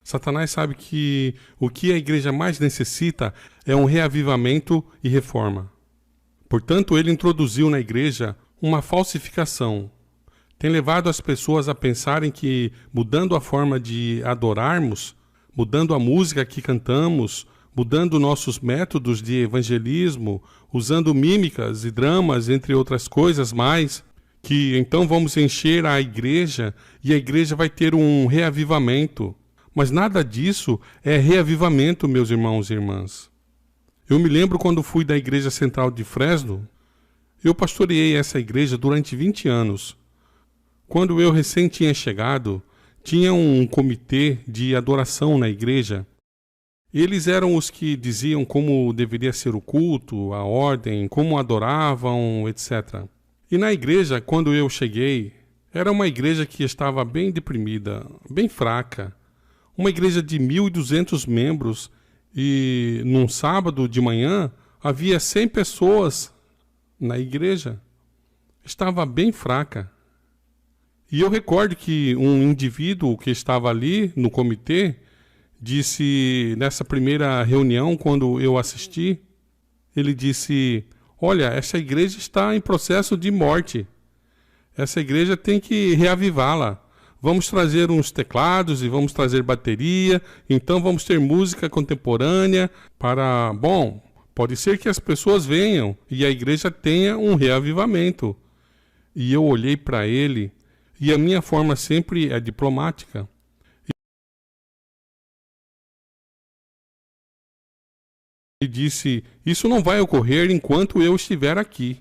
Satanás sabe que o que a igreja mais necessita é um reavivamento e reforma. Portanto, ele introduziu na igreja uma falsificação. Tem levado as pessoas a pensarem que, mudando a forma de adorarmos, mudando a música que cantamos, mudando nossos métodos de evangelismo, usando mímicas e dramas, entre outras coisas mais, que então vamos encher a igreja e a igreja vai ter um reavivamento. Mas nada disso é reavivamento, meus irmãos e irmãs. Eu me lembro quando fui da Igreja Central de Fresno, eu pastoreei essa igreja durante 20 anos. Quando eu recém tinha chegado, tinha um comitê de adoração na igreja. Eles eram os que diziam como deveria ser o culto, a ordem, como adoravam, etc. E na igreja, quando eu cheguei, era uma igreja que estava bem deprimida, bem fraca. Uma igreja de 1.200 membros e num sábado de manhã havia 100 pessoas na igreja. Estava bem fraca. E eu recordo que um indivíduo que estava ali no comitê disse, nessa primeira reunião, quando eu assisti, ele disse: olha, essa igreja está em processo de morte. Essa igreja tem que reavivá-la. Vamos trazer uns teclados e vamos trazer bateria, então vamos ter música contemporânea para... Bom, pode ser que as pessoas venham e a igreja tenha um reavivamento. E eu olhei para ele, e a minha forma sempre é diplomática. E disse: isso não vai ocorrer enquanto eu estiver aqui.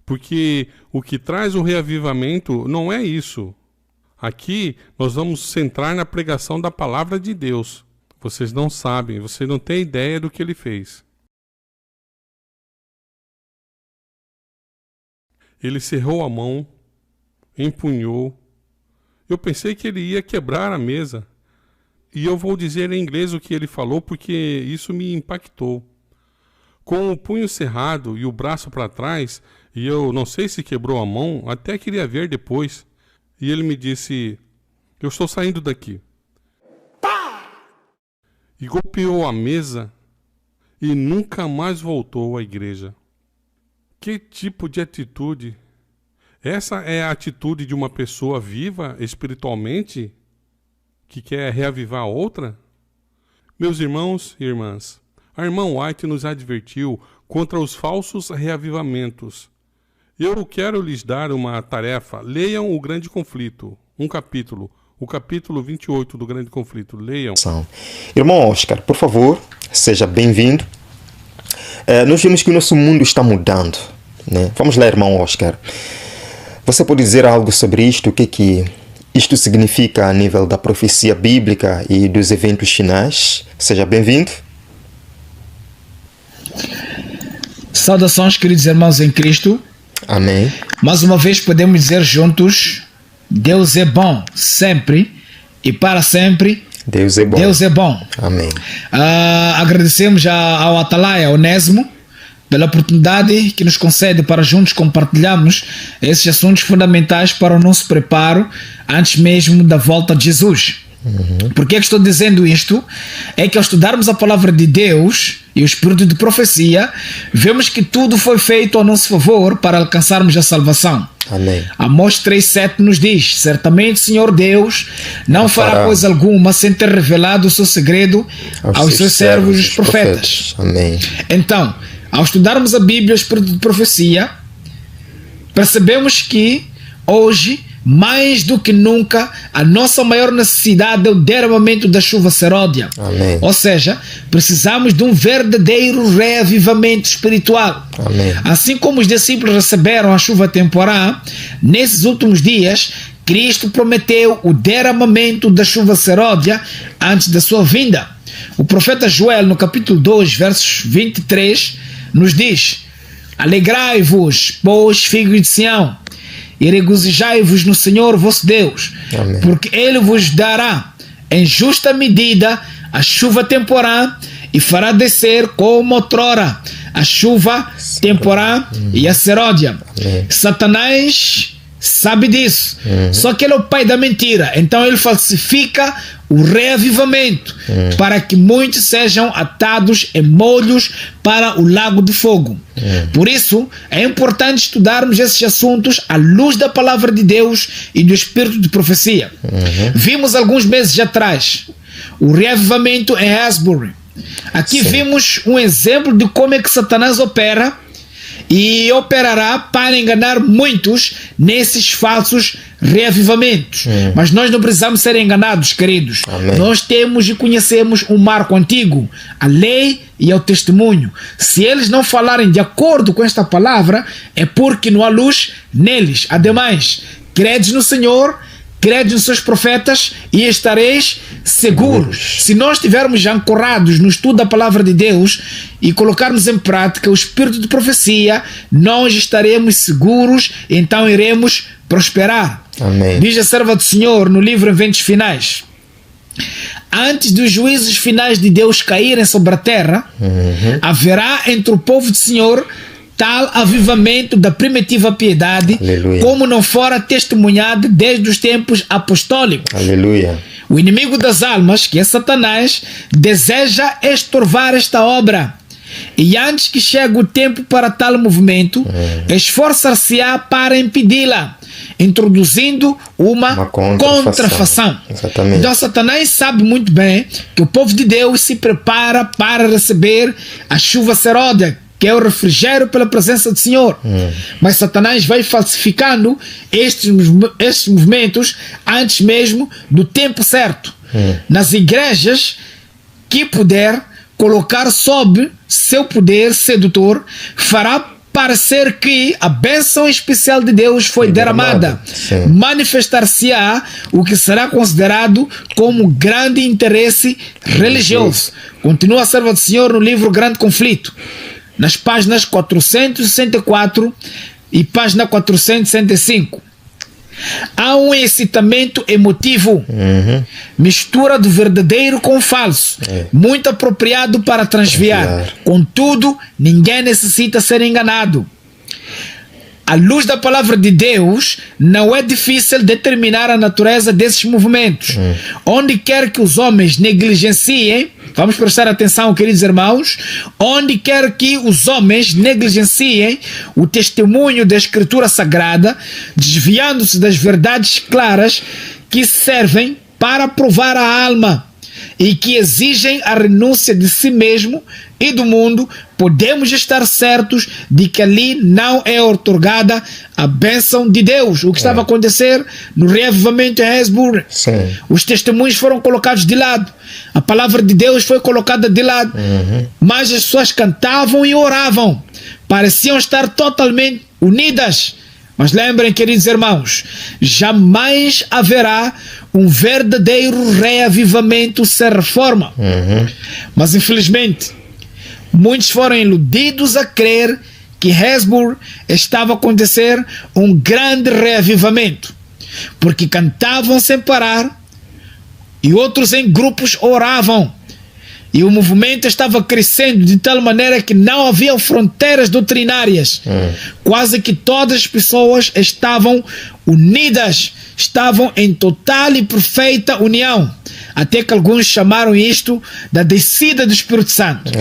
Porque o que traz o reavivamento não é isso. Aqui nós vamos centrar na pregação da palavra de Deus. Vocês não sabem, vocês não têm ideia do que ele fez. Ele cerrou a mão, empunhou. Eu pensei que ele ia quebrar a mesa. E eu vou dizer em inglês o que ele falou porque isso me impactou. Com o punho cerrado e o braço para trás, e eu não sei se quebrou a mão, até queria ver depois. E ele me disse: eu estou saindo daqui. Pá! E golpeou a mesa e nunca mais voltou à igreja. Que tipo de atitude? Essa é a atitude de uma pessoa viva espiritualmente que quer reavivar a outra? Meus irmãos e irmãs, a irmã White nos advertiu contra os falsos reavivamentos. Eu quero lhes dar uma tarefa. Leiam o Grande Conflito, um capítulo, o capítulo 28 do Grande Conflito. Leiam. Irmão Oscar, por favor, seja bem-vindo. Nós vemos que o nosso mundo está mudando, né? Vamos lá, irmão Oscar. Você pode dizer algo sobre isto? O que isto significa a nível da profecia bíblica e dos eventos finais? Seja bem-vindo. Saudações, queridos irmãos em Cristo. Amém. Mais uma vez podemos dizer juntos: Deus é bom sempre e para sempre. Deus é bom. Deus é bom. Amém. Agradecemos ao Atalaia Onésimo pela oportunidade que nos concede para juntos compartilharmos esses assuntos fundamentais para o nosso preparo antes mesmo da volta de Jesus. Por que estou dizendo isto? É que ao estudarmos a palavra de Deus e o espírito de profecia, vemos que tudo foi feito a nosso favor para alcançarmos a salvação. Amém. Amós 3,7 nos diz: certamente, Senhor Deus não fará coisa alguma sem ter revelado o seu segredo aos seus servos os profetas. Amém. Então, ao estudarmos a Bíblia e o espírito de profecia, percebemos que hoje, mais do que nunca, a nossa maior necessidade é o derramamento da chuva seródia. Amém. Ou seja, precisamos de um verdadeiro reavivamento espiritual. Amém. Assim como os discípulos receberam a chuva temporal, nesses últimos dias, Cristo prometeu o derramamento da chuva seródia antes da sua vinda. O profeta Joel, no capítulo 2, versos 23, nos diz: alegrai-vos, pois, filhos de Sião, e regozijai-vos no Senhor vosso Deus. Amém. Porque Ele vos dará em justa medida a chuva temporal e fará descer como outrora a chuva temporal e a seródia. Amém. Satanás sabe disso. Só que ele é o pai da mentira. Então ele falsifica o reavivamento para que muitos sejam atados em molhos para o lago de fogo. Por isso é importante estudarmos esses assuntos à luz da palavra de Deus e do espírito de profecia. Vimos alguns meses atrás o reavivamento em Asbury. Aqui vimos um exemplo de como é que Satanás opera e operará para enganar muitos nesses falsos reavivamentos. Mas nós não precisamos ser enganados, queridos. Amém. Nós temos e conhecemos o marco antigo, a lei e o testemunho. Se eles não falarem de acordo com esta palavra, é porque não há luz neles. Ademais, credes no Senhor, credes nos seus profetas e estareis seguros. Se nós estivermos ancorados no estudo da palavra de Deus e colocarmos em prática o espírito de profecia, nós estaremos seguros, então iremos prosperar. Amém. Diz a serva do Senhor no livro Eventos Finais: antes dos juízos finais de Deus caírem sobre a terra, haverá entre o povo do Senhor tal avivamento da primitiva piedade, Aleluia. como não fora testemunhado desde os tempos apostólicos. Aleluia. O inimigo das almas, que é Satanás, deseja estorvar esta obra. E antes que chegue o tempo para tal movimento, esforçar-se-á para impedi-la, introduzindo uma contrafação. Exatamente. Então Satanás sabe muito bem que o povo de Deus se prepara para receber a chuva seródia, que é o refrigério pela presença do Senhor. Mas Satanás vai falsificando estes movimentos antes mesmo do tempo certo. Nas igrejas que puder colocar sob seu poder sedutor, fará parecer que a bênção especial de Deus foi derramada. Manifestar-se-á o que será considerado como grande interesse religioso. Continua a serva do Senhor no livro Grande Conflito, nas páginas 464 e página 465. Há um excitamento emotivo, mistura do verdadeiro com o falso, muito apropriado para transviar. Contudo, ninguém necessita ser enganado. À luz da palavra de Deus, não é difícil determinar a natureza desses movimentos. Onde quer que os homens negligenciem, vamos prestar atenção, queridos irmãos, onde quer que os homens negligenciem o testemunho da Escritura Sagrada, desviando-se das verdades claras que servem para provar a alma e que exigem a renúncia de si mesmo e do mundo, podemos estar certos de que ali não é otorgada a bênção de Deus. O que estava a acontecer no reavivamento em Asbury. Os testemunhos foram colocados de lado, a palavra de Deus foi colocada de lado, mas as pessoas cantavam e oravam, pareciam estar totalmente unidas. Mas lembrem, queridos irmãos, jamais haverá um verdadeiro reavivamento sem reforma. Mas infelizmente muitos foram iludidos a crer que Asbury estava a acontecer um grande reavivamento, porque cantavam sem parar e outros em grupos oravam, e o movimento estava crescendo de tal maneira que não havia fronteiras doutrinárias. Quase que todas as pessoas estavam unidas, estavam em total e perfeita união, até que alguns chamaram isto da descida do Espírito Santo.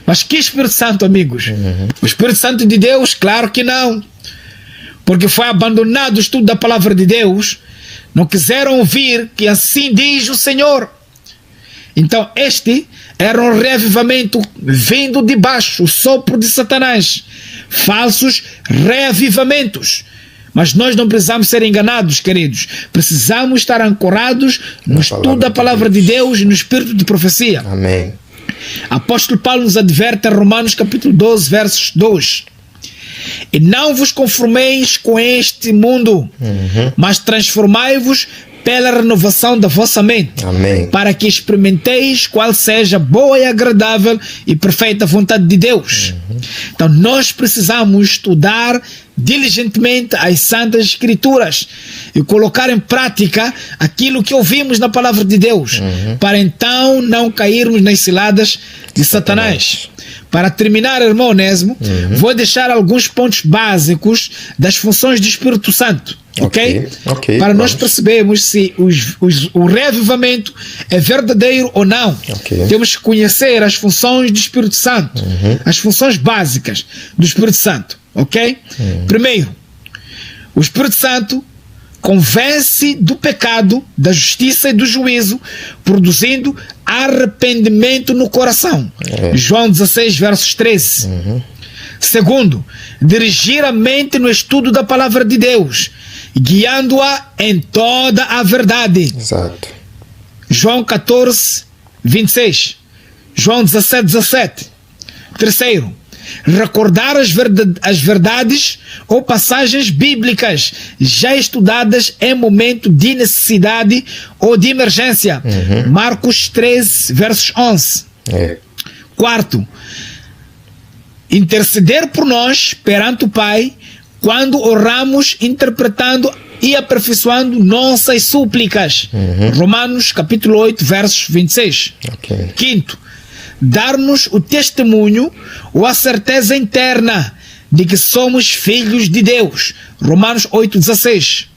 Mas que Espírito Santo, amigos? O Espírito Santo de Deus? Claro que não, porque foi abandonado o estudo da palavra de Deus. Não quiseram ouvir que assim diz o Senhor. Então este era um reavivamento vindo de baixo, o sopro de Satanás, falsos reavivamentos. Mas nós não precisamos ser enganados, queridos. Precisamos estar ancorados no estudo da palavra de Deus e no espírito de profecia. Amém. Apóstolo Paulo nos adverte em Romanos capítulo 12, versos 2. E não vos conformeis com este mundo, mas transformai-vos pela renovação da vossa mente. Amém. Para que experimenteis qual seja boa e agradável e perfeita vontade de Deus. Então nós precisamos estudar diligentemente as Santas Escrituras e colocar em prática aquilo que ouvimos na palavra de Deus, para então não cairmos nas ciladas de Satanás. Para terminar, irmão Onésimo, vou deixar alguns pontos básicos das funções do Espírito Santo. Ok? Para nós percebermos se o reavivamento é verdadeiro ou não. Temos que conhecer as funções do Espírito Santo, as funções básicas do Espírito Santo. Ok? Primeiro, o Espírito Santo convence do pecado, da justiça e do juízo, produzindo arrependimento no coração. João 16, versos 13. Segundo, dirigir a mente no estudo da palavra de Deus, guiando-a em toda a verdade. Exato. João 14, 26. João 17, 17. Terceiro, recordar as verdades ou passagens bíblicas já estudadas em momento de necessidade ou de emergência. Marcos 13, versos 11. Quarto, interceder por nós perante o Pai quando oramos, interpretando e aperfeiçoando nossas súplicas. Romanos capítulo 8, versos 26. Quinto, dar-nos o testemunho ou a certeza interna de que somos filhos de Deus. Romanos 8, 16.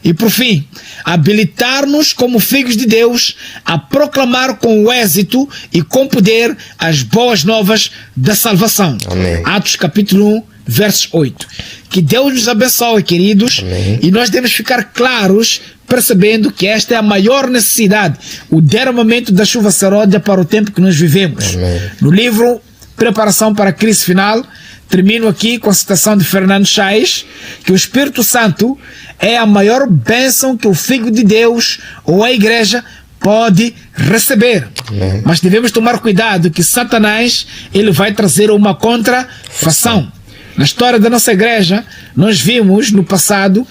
E por fim, habilitar-nos como filhos de Deus a proclamar com êxito e com poder as boas novas da salvação. Amém. Atos capítulo 1, versos 8. Que Deus nos abençoe, queridos. Amém. E nós devemos ficar claros, percebendo que esta é a maior necessidade, o derramamento da chuva seródia para o tempo que nós vivemos. Amém. No livro Preparação para a Crise Final, termino aqui com a citação de Fernando Chaes, que o Espírito Santo é a maior bênção que o Filho de Deus ou a Igreja pode receber. Amém. Mas devemos tomar cuidado que Satanás, ele vai trazer uma contrafação. Na história da nossa igreja, nós vimos no passado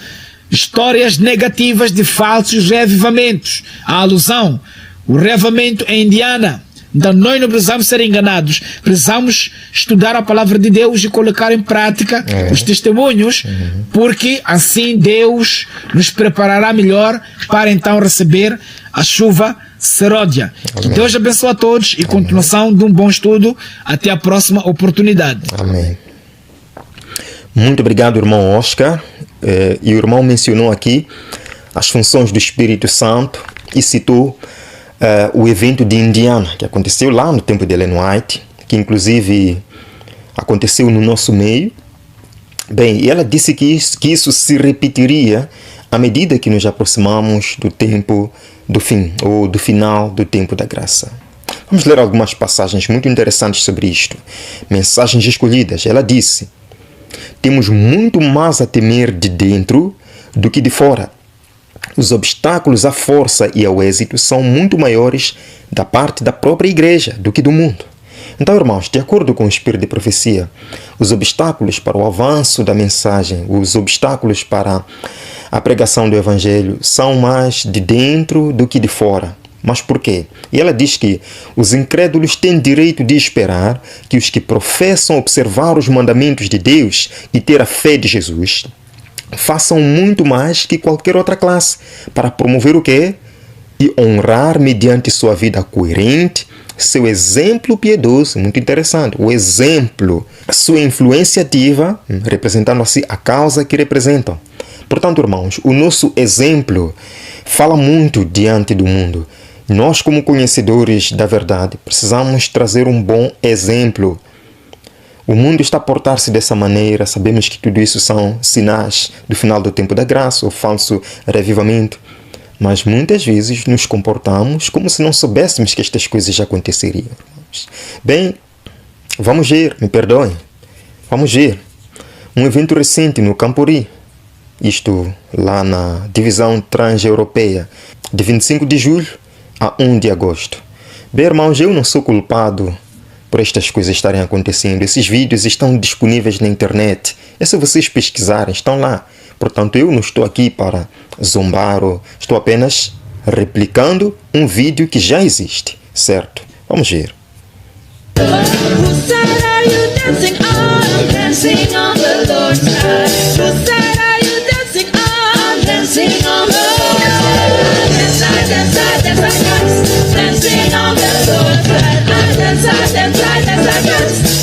histórias negativas de falsos reavivamentos. A alusão, o reavivamento em Indiana. Então nós não precisamos ser enganados, precisamos estudar a palavra de Deus e colocar em prática os testemunhos, porque assim Deus nos preparará melhor para então receber a chuva seródia. Que Deus abençoe a todos e continuação de um bom estudo. Até a próxima oportunidade. Amém. Muito obrigado, irmão Oscar. E o irmão mencionou aqui as funções do Espírito Santo e citou o evento de Indiana, que aconteceu lá no tempo de Ellen White, que inclusive aconteceu no nosso meio. Bem, e ela disse que isso se repetiria à medida que nos aproximamos do tempo do fim, ou do final do tempo da graça. Vamos ler algumas passagens muito interessantes sobre isto. Mensagens escolhidas. Ela disse: temos muito mais a temer de dentro do que de fora. Os obstáculos à força e ao êxito são muito maiores da parte da própria igreja do que do mundo. Então, irmãos, de acordo com o Espírito de Profecia, os obstáculos para o avanço da mensagem, os obstáculos para a pregação do Evangelho são mais de dentro do que de fora. Mas por quê? E ela diz que os incrédulos têm direito de esperar que os que professam observar os mandamentos de Deus e ter a fé de Jesus façam muito mais que qualquer outra classe para promover o quê? E honrar mediante sua vida coerente, seu exemplo piedoso, muito interessante, o exemplo, sua influência ativa, representando assim a causa que representam. Portanto, irmãos, o nosso exemplo fala muito diante do mundo. Nós, como conhecedores da verdade, precisamos trazer um bom exemplo. O mundo está a portar-se dessa maneira, sabemos que tudo isso são sinais do final do tempo da graça, o falso reavivamento, mas muitas vezes nos comportamos como se não soubéssemos que estas coisas já aconteceriam. Bem, vamos ver, me perdoem, vamos ver um evento recente no Campuri, isto lá na divisão transeuropeia, de 25 de julho a 1 de agosto. Bem, irmãos, eu não sou culpado por estas coisas estarem acontecendo. Esses vídeos estão disponíveis na internet. É só vocês pesquisarem, estão lá. Portanto, eu não estou aqui para zombar, ou estou apenas replicando um vídeo que já existe, certo? Vamos ver. Dancing on the Lord's side, dance, dance, dance, dance, dance.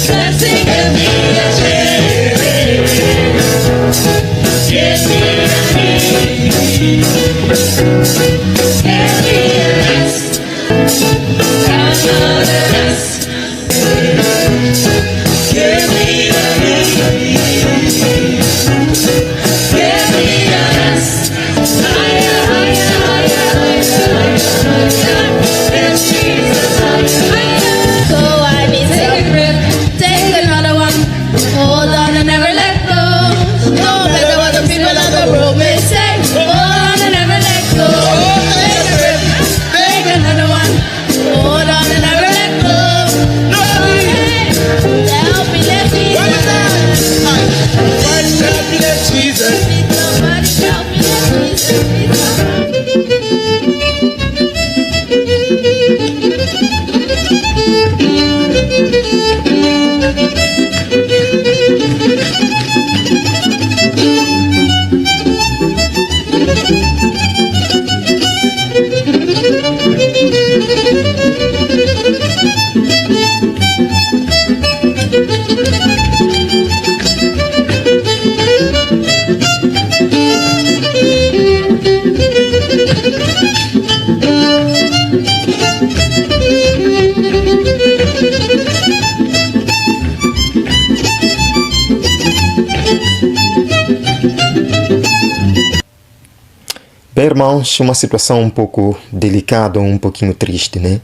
Bem, irmãos, uma situação um pouco delicada, um pouquinho triste, né?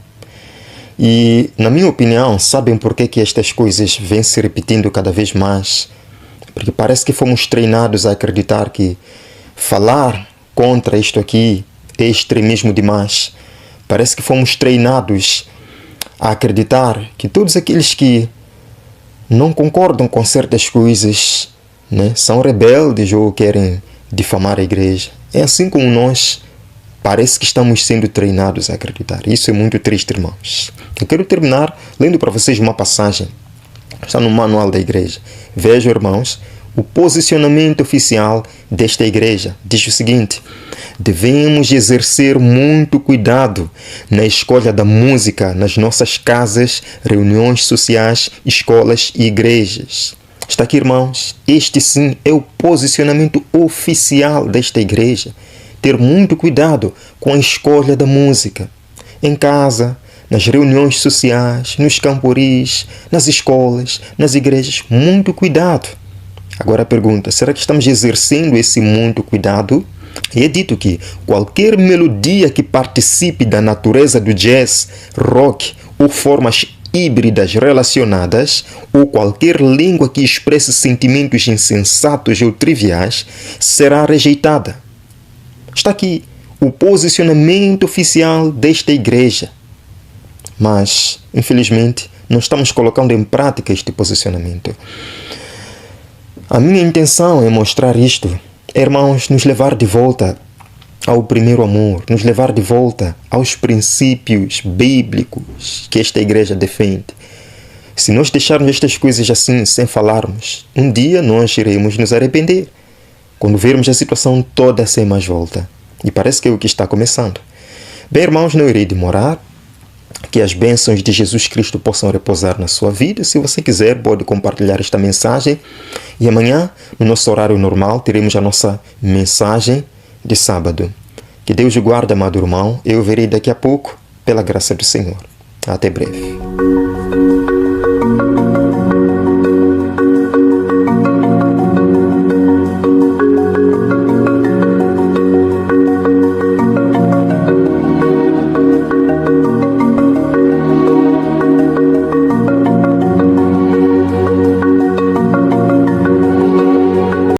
E, na minha opinião, sabem por que estas coisas vêm se repetindo cada vez mais? Porque parece que fomos treinados a acreditar que falar contra isto aqui é extremismo demais. Parece que fomos treinados a acreditar que todos aqueles que não concordam com certas coisas, né, são rebeldes ou querem difamar a igreja. É assim como nós parece que estamos sendo treinados a acreditar. Isso é muito triste, irmãos. Eu quero terminar lendo para vocês uma passagem. Está no manual da igreja. Vejam, irmãos, o posicionamento oficial desta igreja. Diz o seguinte: devemos exercer muito cuidado na escolha da música nas nossas casas, reuniões sociais, escolas e igrejas. Está aqui, irmãos. Este sim é o posicionamento oficial desta igreja. Ter muito cuidado com a escolha da música. Em casa, nas reuniões sociais, nos camporis, nas escolas, nas igrejas. Muito cuidado. Agora a pergunta, será que estamos exercendo esse muito cuidado? E é dito que qualquer melodia que participe da natureza do jazz, rock ou formas híbridas relacionadas, ou qualquer língua que expresse sentimentos insensatos ou triviais, será rejeitada. Está aqui o posicionamento oficial desta igreja. Mas, infelizmente, não estamos colocando em prática este posicionamento. A minha intenção é mostrar isto, irmãos, nos levar de volta ao primeiro amor, nos levar de volta aos princípios bíblicos que esta igreja defende. Se nós deixarmos estas coisas assim, sem falarmos, um dia nós iremos nos arrepender, quando vermos a situação toda sem mais volta. E parece que é o que está começando. Bem, irmãos, não irei demorar. Que as bênçãos de Jesus Cristo possam repousar na sua vida. Se você quiser, pode compartilhar esta mensagem. E amanhã, no nosso horário normal, teremos a nossa mensagem de sábado. Que Deus o guarde, amado irmão. Eu verei daqui a pouco, pela graça do Senhor. Até breve.